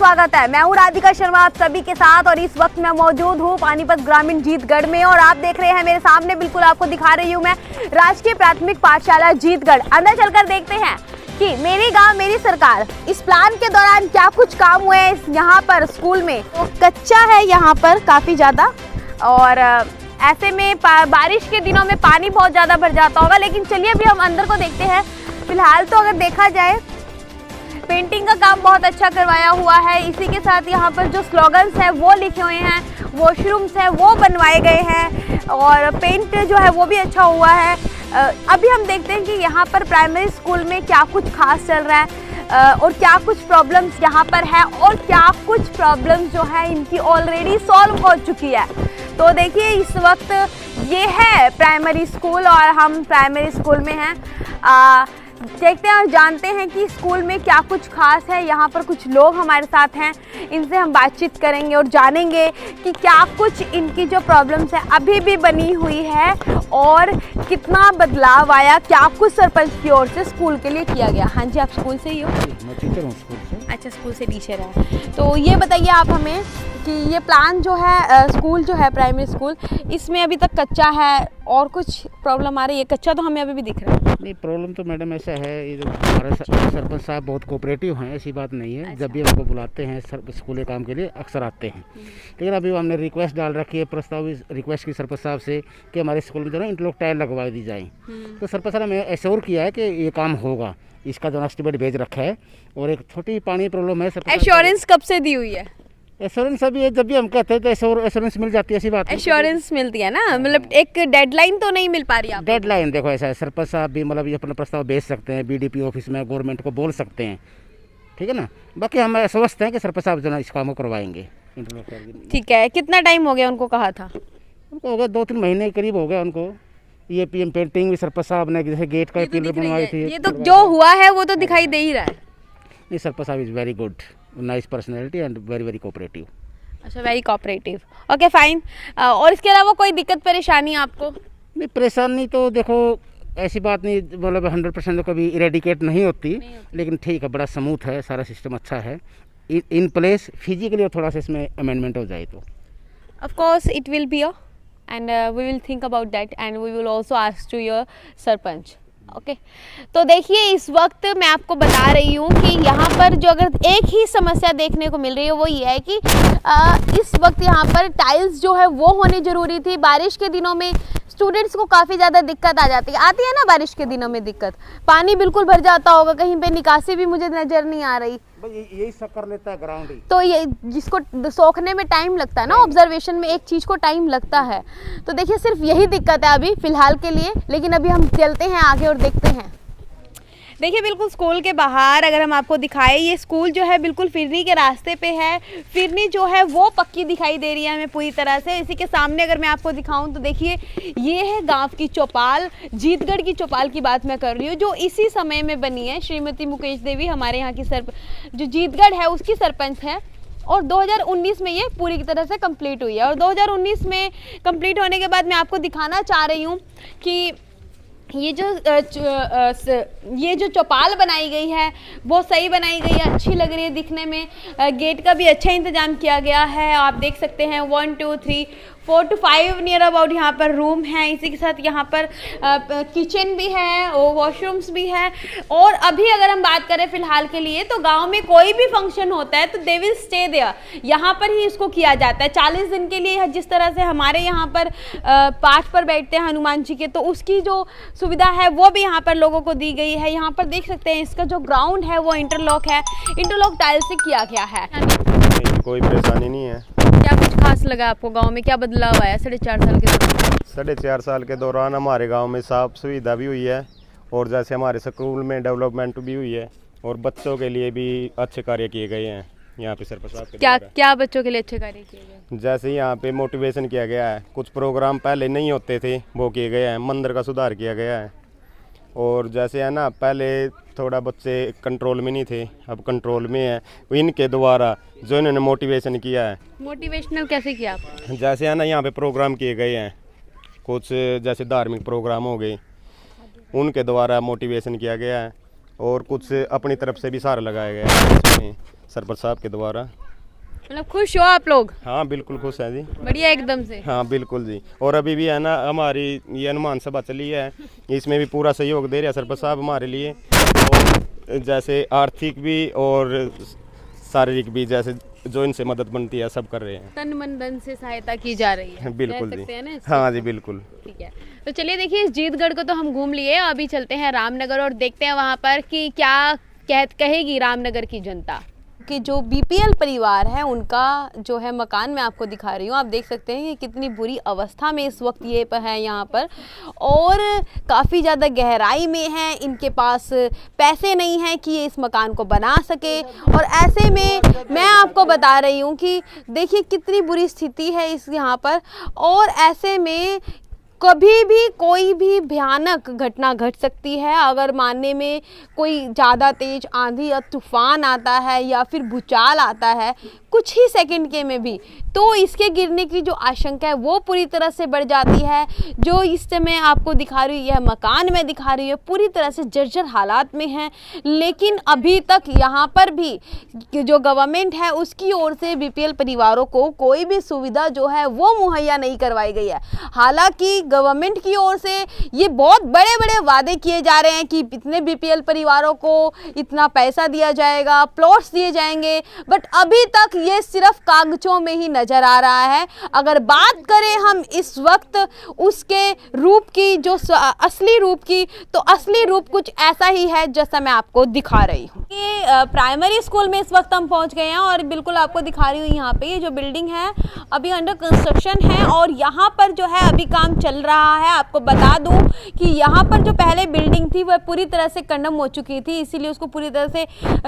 स्वागत है। मैं हूँ राधिका शर्मा आप सभी के साथ और इस वक्त मैं मौजूद हूँ पानीपत ग्रामीण जीतगढ़ में और आप देख रहे हैं मेरे सामने, बिल्कुल आपको दिखा रही हूँ मैं राजकीय प्राथमिक पाठशाला जीतगढ़। अंदर चलकर देखते हैं कि मेरे गांव मेरी सरकार इस प्लान के दौरान क्या कुछ काम हुए हैं यहाँ पर स्कूल में। तो कच्चा है यहाँ पर काफ़ी ज़्यादा और ऐसे में बारिश के दिनों में पानी बहुत ज़्यादा भर जाता होगा, लेकिन चलिए अभी हम अंदर को देखते हैं। फिलहाल तो अगर देखा जाए पेंटिंग का काम बहुत अच्छा करवाया हुआ है। इसी के साथ यहाँ पर जो स्लोगन्स हैं वो लिखे हुए हैं, वॉशरूम्स हैं वो बनवाए गए हैं और पेंट जो है वो भी अच्छा हुआ है। अभी हम देखते हैं कि यहाँ पर प्राइमरी स्कूल में क्या कुछ खास चल रहा है और क्या कुछ प्रॉब्लम्स यहाँ पर है और क्या कुछ प्रॉब्लम्स जो है इनकी ऑलरेडी सॉल्व हो चुकी है। तो देखिए इस वक्त ये है प्राइमरी स्कूल और हम प्राइमरी स्कूल में हैं। देखते हैं और जानते हैं कि स्कूल में क्या कुछ खास है। यहाँ पर कुछ लोग हमारे साथ हैं, इनसे हम बातचीत करेंगे और जानेंगे कि क्या कुछ इनकी जो प्रॉब्लम्स है अभी भी बनी हुई है और कितना बदलाव आया, क्या कुछ सरपंच की ओर से स्कूल के लिए किया गया। हाँ जी, आप स्कूल से ही हो? मैं टीचर हूँ स्कूल से। अच्छा, स्कूल से टीचर है। तो ये बताइए आप हमें कि ये प्लान जो है स्कूल जो है प्राइमरी स्कूल, इसमें अभी तक कच्चा है और कुछ प्रॉब्लम आ रही है? कच्चा तो हमें अभी भी दिख रहा है। नहीं, प्रॉब्लम तो मैडम ऐसा है, ये जो हमारे सरपंच साहब बहुत कोऑपरेटिव हैं, ऐसी बात नहीं है। अच्छा। जब भी हमको बुलाते हैं स्कूल के काम के लिए अक्सर आते हैं। लेकिन अभी हमने रिक्वेस्ट डाल रखी है, प्रस्ताव रिक्वेस्ट की सरपंच साहब से कि हमारे स्कूल में जो है इंटरलॉक टाइल लगवा दी जाए। तो सरपंच साहब ने एश्योर किया है कि ये काम होगा, इसका जो एस्टिमेट भेज रखा है। और एक छोटी पानी प्रॉब्लम है। एश्योरेंस कब से दी हुई है? एश्योरेंस अभी जब भी हम कहते हैं तो एश्योरेंस मिल जाती है, ऐसी बात है। एश्योरेंस मिलती है ना, मतलब एक डेडलाइन तो नहीं मिल पा रही है? डेडलाइन देखो ऐसा है, सरपंच साहब भी मतलब ये अपना प्रस्ताव भेज सकते हैं, बीडीपी ऑफिस में गवर्नमेंट को बोल सकते हैं, ठीक है ना। बाकी हम आश्वस्त हैं कि सरपंच साहब जो है इस काम को करवाएंगे। ठीक है, कितना टाइम हो गया उनको कहा था? उनको हो गया 2-3 महीने के करीब हो गया उनको। ये पीएम पेंटिंग भी सरपंच साहब ने जैसे गेट का पिलर बनवाई थी। ये तो जो हुआ है वो तो दिखाई दे ही रहा है। नहीं, सरपंच साहब is very good, nice personality and very very cooperative. अच्छा, वेरी कोऑपरेटिव, ओके फाइन। और इसके अलावा कोई दिक्कत परेशानी आपको? नहीं, परेशानी तो देखो ऐसी बात नहीं, मतलब 100% तो कभी इरेडिकेट नहीं होती, लेकिन ठीक है, बड़ा स्मूथ है, सारा सिस्टम अच्छा है इन प्लेस। फिजिकली और थोड़ा सा इसमें अमेंडमेंट हो जाए तो of course it will be and we will think about that and we will also ask to your sarpanch. Okay तो देखिए इस वक्त मैं आपको बता रही हूँ कि यहाँ पर जो अगर एक ही समस्या देखने को मिल रही है वो ये है कि इस वक्त यहाँ पर टाइल्स जो है वो होनी ज़रूरी थी। बारिश के दिनों में स्टूडेंट्स को काफ़ी ज़्यादा दिक्कत आ जाती है ना, बारिश के दिनों में दिक्कत, पानी बिल्कुल भर जाता होगा, कहीं पे निकासी भी मुझे नज़र नहीं आ रही। यही सब कर लेता है ग्राउंड ही, तो ये जिसको सोखने में टाइम लगता है ना, ऑब्जर्वेशन में एक चीज़ को टाइम लगता है। तो देखिए सिर्फ यही दिक्कत है अभी फ़िलहाल के लिए, लेकिन अभी हम चलते हैं आगे और देखते हैं। देखिए बिल्कुल स्कूल के बाहर अगर हम आपको दिखाएं, ये स्कूल जो है बिल्कुल फिरनी के रास्ते पे है। फिरनी जो है वो पक्की दिखाई दे रही है हमें पूरी तरह से। इसी के सामने अगर मैं आपको दिखाऊं तो देखिए ये है गांव की चौपाल, जीतगढ़ की चौपाल की बात मैं कर रही हूँ, जो इसी समय में बनी है। श्रीमती मुकेश देवी हमारे यहाँ की जो जीतगढ़ है उसकी सरपंच है और 2019 में ये पूरी तरह से कंप्लीट हुई है। और 2019 में कंप्लीट होने के बाद मैं आपको दिखाना चाह रही हूँ कि ये जो चौपाल बनाई गई है वो सही बनाई गई है, अच्छी लग रही है दिखने में। गेट का भी अच्छा इंतजाम किया गया है, आप देख सकते हैं 1 2 3 4 to 5 नियर अबाउट यहाँ पर रूम है। इसी के साथ यहाँ पर किचन भी है और वॉशरूम्स भी है। और अभी अगर हम बात करें फिलहाल के लिए तो गांव में कोई भी फंक्शन होता है तो दे विल स्टे देयर, यहाँ पर ही इसको किया जाता है 40 दिन के लिए। जिस तरह से हमारे यहाँ पर पाठ पर बैठते हैं हनुमान जी के, तो उसकी जो सुविधा है वो भी यहाँ पर लोगों को दी गई है। यहाँ पर देख सकते हैं इसका जो ग्राउंड है वो इंटरलॉक है, इंटरलॉक टाइल से किया गया है। कोई परेशानी नहीं है। क्या कुछ खास लगा आपको गांव में, क्या बदलाव आया 4.5 साल के दौरान? 4.5 साल के दौरान हमारे गांव में साफ सुविधा भी हुई है और जैसे हमारे स्कूल में डेवलपमेंट भी हुई है और बच्चों के लिए भी अच्छे कार्य किए गए हैं यहाँ पे सरपंच साहब के द्वारा। क्या बच्चों के लिए अच्छे कार्य किए गए? जैसे यहाँ पे मोटिवेशन किया गया है, कुछ प्रोग्राम पहले नहीं होते थे वो किए गए हैं, मंदिर का सुधार किया गया है। और जैसे है ना, पहले थोड़ा बच्चे कंट्रोल में नहीं थे, अब कंट्रोल में है। इनके द्वारा जो इन्होंने मोटिवेशन किया है। मोटिवेशनल कैसे किया आपने? जैसे है ना, यहाँ पे प्रोग्राम किए गए हैं कुछ, जैसे धार्मिक प्रोग्राम हो गए, उनके द्वारा मोटिवेशन किया गया है और कुछ अपनी तरफ से भी सहारा लगाया गया है। सरपंच साहब के द्वारा। मतलब खुश हो आप लोग? हाँ बिल्कुल खुश हैं जी। बढ़िया एकदम से। हाँ बिल्कुल जी। और अभी भी है ना हमारी ये अनुमान सभा चली है, इसमें भी पूरा सहयोग दे रहे हैं सरपंच साहब हमारे लिए। और जैसे आर्थिक भी और शारीरिक भी, जैसे जो इनसे मदद बनती है सब कर रहे हैं। तन मन धन से सहायता की जा रही है, बिल्कुल कह सकते हैं ना जी। इसको? हाँ जी बिल्कुल। ठीक है, तो चलिए देखिए इस जीतगढ़ को तो हम घूम लिए, अभी चलते हैं रामनगर और देखते हैं वहाँ पर कि क्या कहेगी रामनगर की जनता। कि जो बीपीएल परिवार है उनका जो है मकान मैं आपको दिखा रही हूँ। आप देख सकते हैं कि कितनी बुरी अवस्था में इस वक्त ये है यहाँ पर, और काफ़ी ज़्यादा गहराई में है। इनके पास पैसे नहीं हैं कि ये इस मकान को बना सके, और ऐसे में मैं आपको बता रही हूँ कि देखिए कितनी बुरी स्थिति है इस यहाँ पर। और ऐसे में कभी भी कोई भी भयानक घटना घट सकती है। अगर मानने में कोई ज़्यादा तेज आंधी या तूफान आता है या फिर भूचाल आता है कुछ ही सेकंड के में भी, तो इसके गिरने की जो आशंका है वो पूरी तरह से बढ़ जाती है। जो इस समय आपको दिखा रही हूँ, यह मकान मैं दिखा रही हूँ, पूरी तरह से जर्जर हालात में है। लेकिन अभी तक यहाँ पर भी जो गवर्नमेंट है उसकी ओर से बीपीएल परिवारों को कोई भी सुविधा जो है वो मुहैया नहीं करवाई गई है। हालांकि गवर्नमेंट की ओर से ये बहुत बड़े बड़े वादे किए जा रहे हैं कि इतने बीपीएल परिवारों को इतना पैसा दिया जाएगा, प्लॉट्स दिए जाएंगे, बट अभी तक ये सिर्फ कागजों में ही नजर आ रहा है। अगर बात करें हम इस वक्त उसके रूप की, जो असली रूप की, तो असली रूप कुछ ऐसा ही है जैसा मैं आपको दिखा रही हूँ। ये प्राइमरी स्कूल में इस वक्त हम पहुँच गए हैं और बिल्कुल आपको दिखा रही हूँ। यहाँ पे ये जो बिल्डिंग है अभी अंडर कंस्ट्रक्शन है और यहाँ पर जो है अभी काम चल रहा है। आपको बता दूं कि यहाँ पर जो पहले बिल्डिंग थी वह पूरी तरह से कंडम हो चुकी थी, इसीलिए उसको पूरी तरह से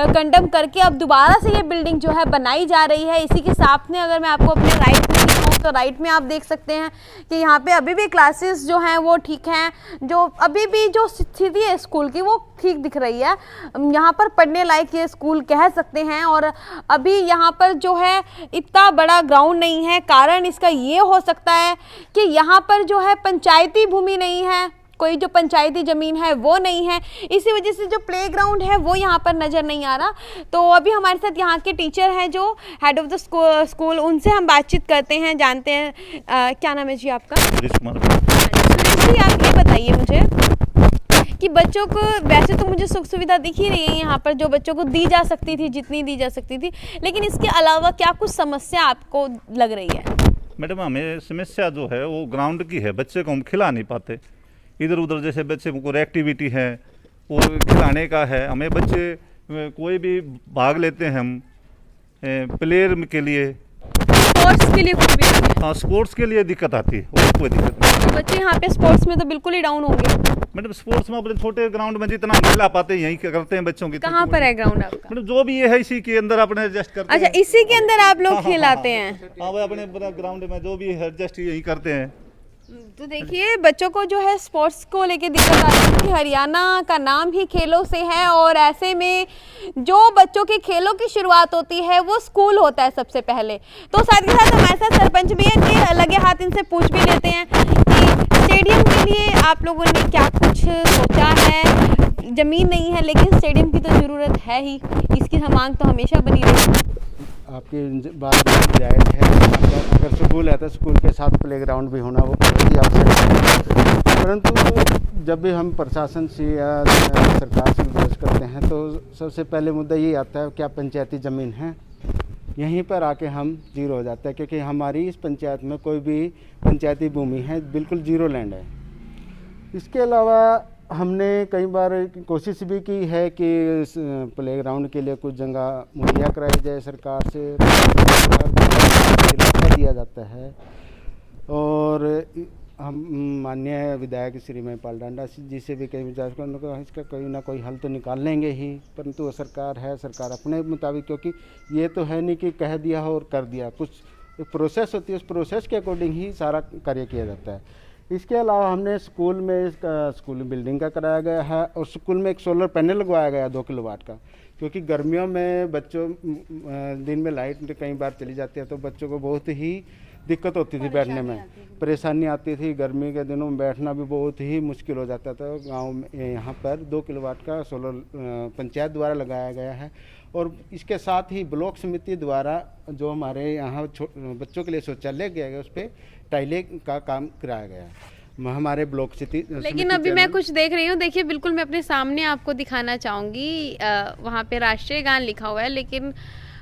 कंडम करके अब दोबारा से ये बिल्डिंग जो है बनाई जा रही है। इसी के साथ में अगर मैं आपको अपने राइट में दिखाऊं तो राइट में आप देख सकते हैं कि यहाँ पे अभी भी क्लासेस जो हैं वो ठीक हैं, जो अभी भी जो स्थिति है स्कूल की वो ठीक दिख रही है। यहाँ पर पढ़ने लायक ये स्कूल कह सकते हैं। और अभी यहाँ पर जो है इतना बड़ा ग्राउंड नहीं है, कारण इसका ये हो सकता है कि यहाँ पर जो है पंचायती भूमि नहीं है, कोई जो पंचायती ज़मीन है वो नहीं है, इसी वजह से जो प्लेग्राउंड है वो यहाँ पर नज़र नहीं आ रहा। तो अभी हमारे साथ यहाँ के टीचर हैं जो हेड ऑफ द स्कूल, उनसे हम बातचीत करते हैं, जानते हैं। क्या नाम है जी आपका? सुरेश कुमार। जी आप ये बताइए मुझे कि बच्चों को वैसे तो मुझे सुख सुविधा दिख ही रही है यहाँ पर जो बच्चों को दी जा सकती थी, जितनी दी जा सकती थी, लेकिन इसके अलावा क्या कुछ समस्या आपको लग रही है? मैडम हमें समस्या जो है वो ग्राउंड की है, बच्चे को हम खिला नहीं पाते। इधर उधर जैसे बच्चे को एक्टिविटी है वो खिलाने का है, हमें बच्चे कोई भी भाग लेते हैं हम प्लेयर के लिए, स्पोर्ट्स के लिए कुछ भी नहीं है। हाँ स्पोर्ट्स के लिए दिक्कत आती है और कोई दिक्कत नहीं। तो बच्चे यहाँ पे स्पोर्ट्स में तो बिल्कुल ही डाउन होंगे। मैडम स्पोर्ट्स में अपने छोटे ग्राउंड में जितना खिला पाते हैं यहीं करते हैं बच्चों की। कहाँ पर है ग्राउंड आपका? मैडम जो भी ये है इसी के अंदर अपने एडजस्ट करते हैं। अच्छा, इसी के अंदर आप लोग खिलाते हैं? हाँ वो अपने ग्राउंड में जो भी एडजस्ट यही करते हैं। तो देखिए बच्चों को जो है स्पोर्ट्स को लेके दिक्कत आ रही है। हरियाणा का नाम ही खेलों से है और ऐसे में जो बच्चों के खेलों की शुरुआत होती है वो स्कूल होता है सबसे पहले। तो साथ के साथ हमारे साथ सरपंच भी हैं कि लगे हाथ इनसे पूछ भी लेते हैं कि स्टेडियम के लिए आप लोगों ने क्या कुछ सोचा है। ज़मीन नहीं है लेकिन स्टेडियम की तो ज़रूरत है ही, इसकी मांग तो हमेशा बनी रही। आपकी बात जायज़ है। अगर स्कूल है तो स्कूल के साथ प्लेग्राउंड भी होना वो बहुत ही आवश्यक है, परंतु जब भी हम प्रशासन से या सरकार से विरोध करते हैं तो सबसे पहले मुद्दा ये आता है क्या पंचायती ज़मीन है। यहीं पर आके हम जीरो हो जाते हैं क्योंकि हमारी इस पंचायत में कोई भी पंचायती भूमि है, बिल्कुल जीरो लैंड है। इसके अलावा हमने कई बार कोशिश भी की है कि प्लेग्राउंड के लिए कुछ जगह मुहैया कराई जाए, सरकार से इलाका दिया जाता है। और हम माननीय विधायक श्री महिपाल डांडा जी से भी कई विचार इसका कोई ना कोई हल तो निकाल लेंगे ही, परंतु वो सरकार है, सरकार अपने मुताबिक, क्योंकि ये तो है नहीं कि कह दिया हो और कर दिया, कुछ एक प्रोसेस होती है, उस प्रोसेस के अकॉर्डिंग ही सारा कार्य किया जाता है। इसके अलावा हमने स्कूल में स्कूल बिल्डिंग का कराया गया है और स्कूल में एक सोलर पैनल लगवाया गया 2 किलोवाट का, क्योंकि गर्मियों में बच्चों दिन में लाइट कई बार चली जाती है तो बच्चों को बहुत ही दिक्कत होती थी बैठने में, परेशानी आती थी। गर्मी के दिनों में बैठना भी बहुत ही मुश्किल हो जाता था। गांव में यहाँ पर 2 किलोवाट का सोलर पंचायत द्वारा लगाया गया है और इसके साथ ही ब्लॉक समिति द्वारा जो हमारे यहाँ बच्चों के लिए शौचालय किया गया उस पर टाइलें का काम कराया गया है हमारे ब्लॉक समिति। लेकिन अभी मैं कुछ देख रही हूँ, देखिए बिल्कुल मैं अपने सामने आपको दिखाना चाहूँगी, वहाँ पे राष्ट्रीय गान लिखा हुआ है, लेकिन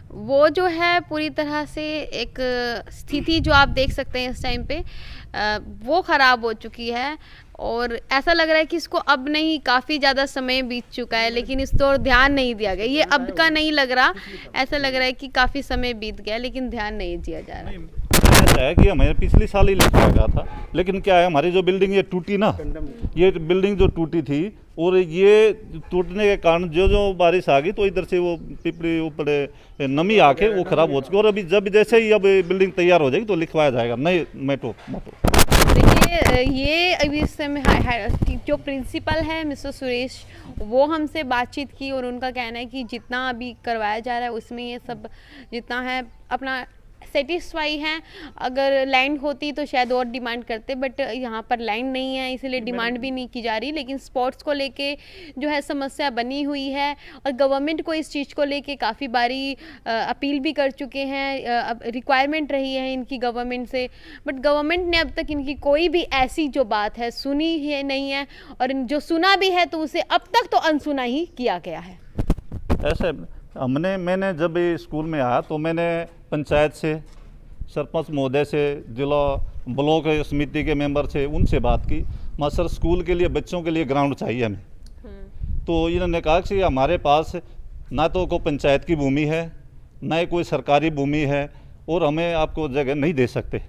वो जो है पूरी तरह से एक स्थिति जो आप देख सकते हैं इस टाइम पे वो ख़राब हो चुकी है और ऐसा लग रहा है कि इसको अब नहीं, काफ़ी ज़्यादा समय बीत चुका है लेकिन इस तो ध्यान नहीं दिया गया। ये अब का नहीं लग रहा, ऐसा लग रहा है कि काफ़ी समय बीत गया लेकिन ध्यान नहीं दिया जा रहा। ऐसा है कि हमें पिछले साल ही लिखा गया था, लेकिन क्या है हमारी जो बिल्डिंग ये टूटी ना, ये बिल्डिंग जो टूटी थी और ये टूटने के कारण जो बारिश आ गई तो इधर से वो पिपड़ी ऊपर नमी आके वो खराब हो चुकी और अभी जब जैसे ही अब बिल्डिंग तैयार हो जाएगी तो लिखवाया जाएगा नए मेट्रो। देखिए ये अभी इस समय जो प्रिंसिपल है मिस्टर सुरेश, वो हमसे बातचीत की और उनका कहना है कि जितना अभी करवाया जा रहा है उसमें ये सब जितना है अपना सेटिस्फाई हैं। अगर लैंड होती तो शायद और डिमांड करते, बट यहाँ पर लैंड नहीं है इसलिए डिमांड भी नहीं की जा रही। लेकिन स्पोर्ट्स को लेके जो है समस्या बनी हुई है और गवर्नमेंट को इस चीज़ को लेके काफ़ी बारी अपील भी कर चुके हैं, रिक्वायरमेंट रही है इनकी गवर्नमेंट से, बट गवर्नमेंट ने अब तक इनकी कोई भी ऐसी जो बात है सुनी ही नहीं है और जो सुना भी है तो उसे अब तक तो अनसुना ही किया गया है। ऐसे मैंने जब स्कूल में आया तो मैंने पंचायत से, सरपंच महोदय से, जिला ब्लॉक समिति के मेंबर से, उनसे बात की। माँ सर स्कूल के लिए बच्चों के लिए ग्राउंड चाहिए हमें। तो इन्होंने कहा कि हमारे पास ना तो कोई पंचायत की भूमि है ना ही कोई सरकारी भूमि है और हमें आपको जगह नहीं दे सकते।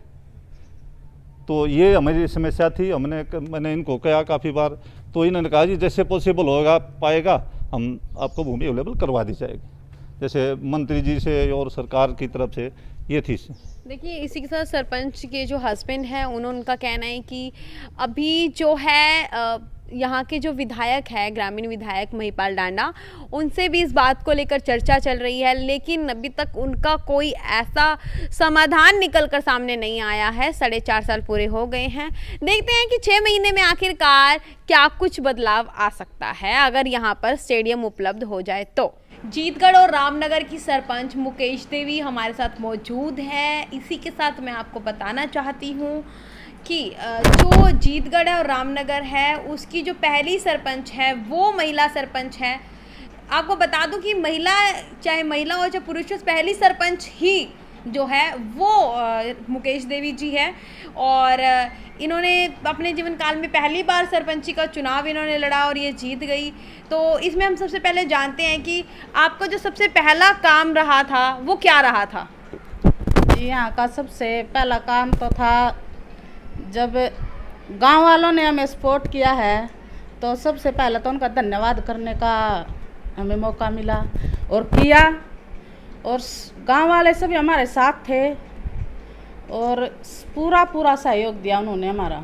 तो ये हमारी समस्या थी। मैंने इनको कहा काफ़ी बार, तो इन्होंने कहा जी जैसे पॉसिबल होगा पाएगा हम आपको भूमि अवेलेबल करवा दी जाएगी, जैसे मंत्री जी से और सरकार की तरफ से ये थी। देखिए इसी के साथ सरपंच के जो हस्बैंड हैं उनका कहना है कि अभी जो है यहाँ के जो विधायक है, ग्रामीण विधायक महिपाल डांडा, उनसे भी इस बात को लेकर चर्चा चल रही है लेकिन अभी तक उनका कोई ऐसा समाधान निकल कर सामने नहीं आया है। 4.5 साल पूरे हो गए हैं। देखते हैं कि 6 महीने में आखिरकार क्या कुछ बदलाव आ सकता है अगर यहाँ पर स्टेडियम उपलब्ध हो जाए तो। जीतगढ़ और रामनगर की सरपंच मुकेश देवी हमारे साथ मौजूद है। इसी के साथ मैं आपको बताना चाहती हूँ कि जो जीतगढ़ और रामनगर है उसकी जो पहली सरपंच है वो महिला सरपंच है। आपको बता दूं कि चाहे महिला हो चाहे पुरुष हो, पहली सरपंच ही जो है वो मुकेश देवी जी है और इन्होंने अपने जीवन काल में पहली बार सरपंची का चुनाव इन्होंने लड़ा और ये जीत गई। तो इसमें हम सबसे पहले जानते हैं कि आपका जो सबसे पहला काम रहा था वो क्या रहा था? यहाँ का सबसे पहला काम तो था जब गांव वालों ने हमें सपोर्ट किया है तो सबसे पहले तो उनका धन्यवाद करने का हमें मौका मिला और किया, और गांव वाले सभी हमारे साथ थे और पूरा सहयोग दिया उन्होंने हमारा।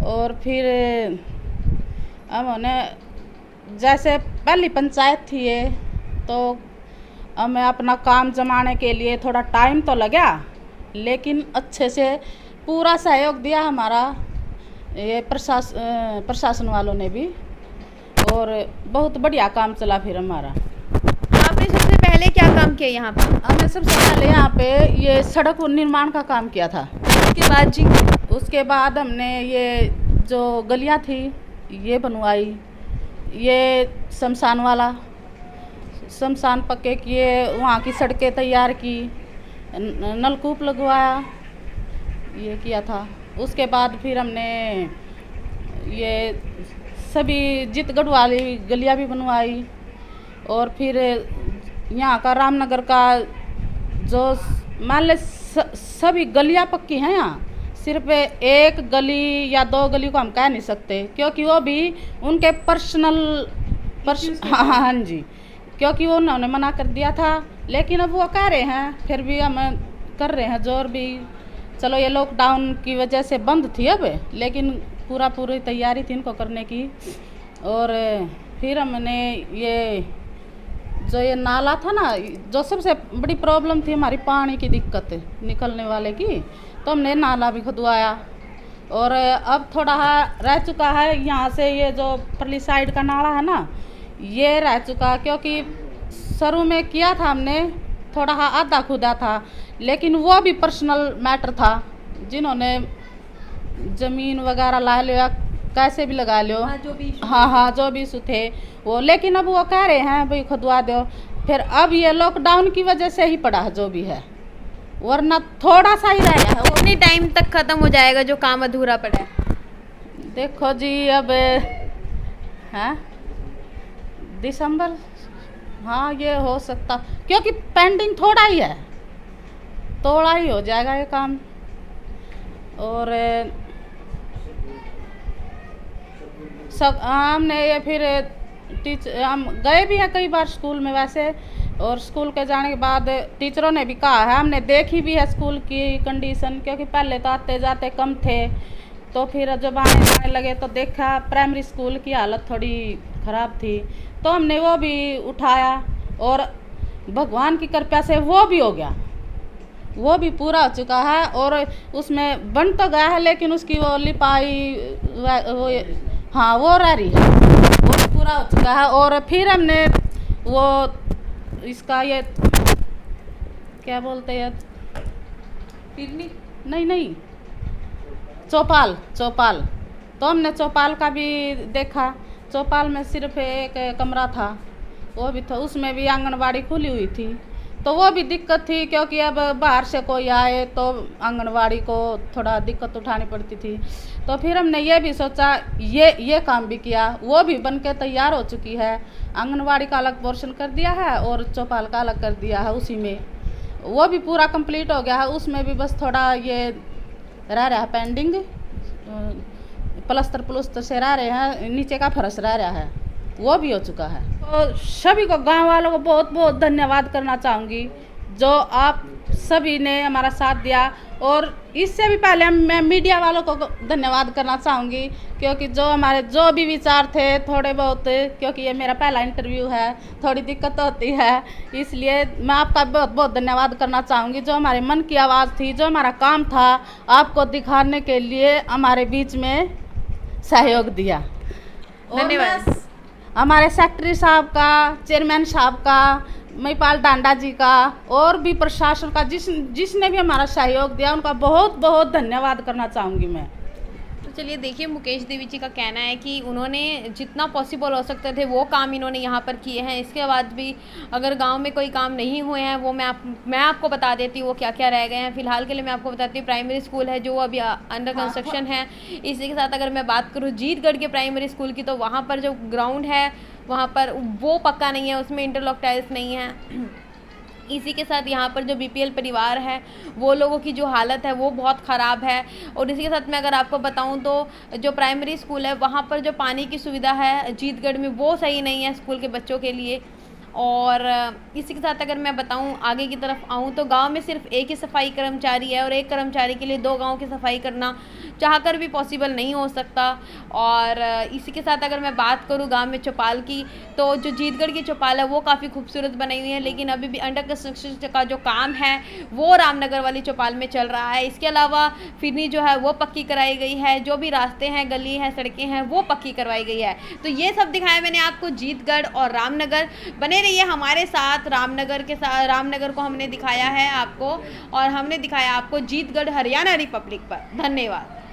और फिर उन्होंने जैसे पहली पंचायत थी ये, तो हमें अपना काम जमाने के लिए थोड़ा टाइम तो लगा लेकिन अच्छे से पूरा सहयोग दिया हमारा ये प्रशासन वालों ने भी, और बहुत बढ़िया काम चला फिर हमारा। आपने सबसे पहले क्या काम किया यहाँ पर? हमने सबसे पहले यहाँ पे ये सड़क निर्माण का काम किया था। उसके बाद जी? उसके बाद हमने ये जो गलियाँ थी ये बनवाई, ये शमशान पक्के किए, वहाँ की सड़कें तैयार की, नलकूप लगवाया, ये किया था। उसके बाद फिर हमने ये सभी जीतगढ़ वाली गलियाँ भी बनवाई और फिर यहाँ का रामनगर का जो मान ले सभी गलियाँ पक्की हैं। यहाँ सिर्फ एक गली या 2 गली को हम कह नहीं सकते क्योंकि वो भी उनके हाँ जी, क्योंकि वो उन्होंने मना कर दिया था, लेकिन अब वो कह रहे हैं, फिर भी हम कर रहे हैं जोर भी। चलो ये लॉकडाउन की वजह से बंद थी अब, लेकिन पूरी तैयारी थी इनको करने की। और फिर हमने ये जो ये नाला था ना, जो सबसे बड़ी प्रॉब्लम थी हमारी पानी की दिक्कत निकलने वाले की, तो हमने नाला भी खुदवाया और अब थोड़ा रह चुका है। यहाँ से ये जो परली साइड का नाला है ना, ये रह चुका, क्योंकि शुरू में किया था हमने, थोड़ा आधा खुदा था, लेकिन वो भी पर्सनल मैटर था, जिन्होंने ज़मीन वगैरह ला लिया, कैसे भी लगा लो, हाँ जो भी इशू थे वो, लेकिन अब वो कह रहे हैं भाई खुदवा दो। फिर अब ये लॉकडाउन की वजह से ही पड़ा है जो भी है, वरना थोड़ा सा ही रह गया है। वो कितने टाइम तक खत्म हो जाएगा जो काम अधूरा पड़ा है? देखो जी, अब है दिसंबर, हाँ ये हो सकता, क्योंकि पेंडिंग थोड़ा ही है, थोड़ा ही हो जाएगा ये काम। और सब हमने ये फिर हम गए भी हैं कई बार स्कूल में वैसे, और स्कूल के जाने के बाद टीचरों ने भी कहा है, हमने देखी भी है स्कूल की कंडीशन, क्योंकि पहले तो आते जाते कम थे, तो फिर जब आने जाने लगे तो देखा प्राइमरी स्कूल की हालत थोड़ी ख़राब थी, तो हमने वो भी उठाया और भगवान की कृपा से वो भी हो गया, वो भी पूरा हो चुका है। और उसमें बन तो गया है, लेकिन उसकी वो लिपाई वो हाँ वो रह रही है, वो भी पूरा हो चुका है। और फिर हमने वो इसका ये क्या बोलते हैं, पिरनी नहीं चौपाल, तो हमने चौपाल का भी देखा। चौपाल में सिर्फ एक कमरा था, वो भी था, उसमें भी आंगनबाड़ी खुली हुई थी, तो वो भी दिक्कत थी, क्योंकि अब बाहर से कोई आए तो आंगनबाड़ी को थोड़ा दिक्कत उठानी पड़ती थी। तो फिर हमने ये भी सोचा, ये काम भी किया, वो भी बन के तैयार हो चुकी है। आंगनबाड़ी का अलग पोर्शन कर दिया है और चौपाल का अलग कर दिया है, उसी में वो भी पूरा कंप्लीट हो गया है। उसमें भी बस थोड़ा ये रह रहा है पेंडिंग, प्लस्तर से रह रहे हैं, नीचे का फर्श रह रहा है, वो भी हो चुका है। तो सभी को, गांव वालों को बहुत बहुत धन्यवाद करना चाहूँगी, जो आप सभी ने हमारा साथ दिया। और इससे भी पहले मैं मीडिया वालों को धन्यवाद करना चाहूँगी, क्योंकि जो हमारे जो भी विचार थे थोड़े बहुत, क्योंकि ये मेरा पहला इंटरव्यू है, थोड़ी दिक्कत होती है, इसलिए मैं आपका बहुत बहुत धन्यवाद करना चाहूँगी। जो हमारे मन की आवाज़ थी, जो हमारा काम था, आपको दिखाने के लिए हमारे बीच में सहयोग दिया। धन्यवाद। हमारे सेक्रेटरी साहब का, चेयरमैन साहब का, महिपाल डांडा जी का, और भी प्रशासन का, जिसने भी हमारा सहयोग दिया, उनका बहुत बहुत धन्यवाद करना चाहूँगी मैं। तो चलिए देखिए, मुकेश देवी जी का कहना है कि उन्होंने जितना पॉसिबल हो सकते थे वो काम इन्होंने यहाँ पर किए हैं। इसके बाद भी अगर गांव में कोई काम नहीं हुए हैं, वो मैं आपको बता देती हूँ वो क्या क्या रह गए हैं। फिलहाल के लिए मैं आपको बताती हूँ, प्राइमरी स्कूल है जो अभी अंडर कंस्ट्रक्शन है। इसी के साथ अगर मैं बात करूँ जीतगढ़ के प्राइमरी स्कूल की, तो वहाँ पर जो ग्राउंड है वहाँ पर वो पक्का नहीं है, उसमें इंटरलॉक टाइल्स नहीं है। इसी के साथ यहाँ पर जो बीपीएल परिवार है वो लोगों की जो हालत है वो बहुत ख़राब है। और इसी के साथ मैं अगर आपको बताऊँ तो जो प्राइमरी स्कूल है वहाँ पर जो पानी की सुविधा है जीतगढ़ में वो सही नहीं है स्कूल के बच्चों के लिए। और इसी के साथ अगर मैं बताऊं आगे की तरफ आऊं तो गांव में सिर्फ एक ही सफाई कर्मचारी है और एक कर्मचारी के लिए 2 गांव की सफाई करना चाहकर भी पॉसिबल नहीं हो सकता। और इसी के साथ अगर मैं बात करूं गांव में चौपाल की, तो जो जीतगढ़ की चौपाल है वो काफ़ी खूबसूरत बनाई हुई है, लेकिन अभी भी अंडर कंस्ट्रक्शन का जो काम है वो रामनगर वाली चौपाल में चल रहा है। इसके अलावा फिरनी जो है वो पक्की कराई गई है, जो भी रास्ते हैं, गली हैं, सड़कें हैं वो पक्की करवाई गई है। तो ये सब दिखाया मैंने आपको जीतगढ़ और रामनगर। बने रहिए हमारे साथ। रामनगर को हमने दिखाया है आपको, और हमने दिखाया आपको जीतगढ़ हरियाणा रिपब्लिक पर। धन्यवाद।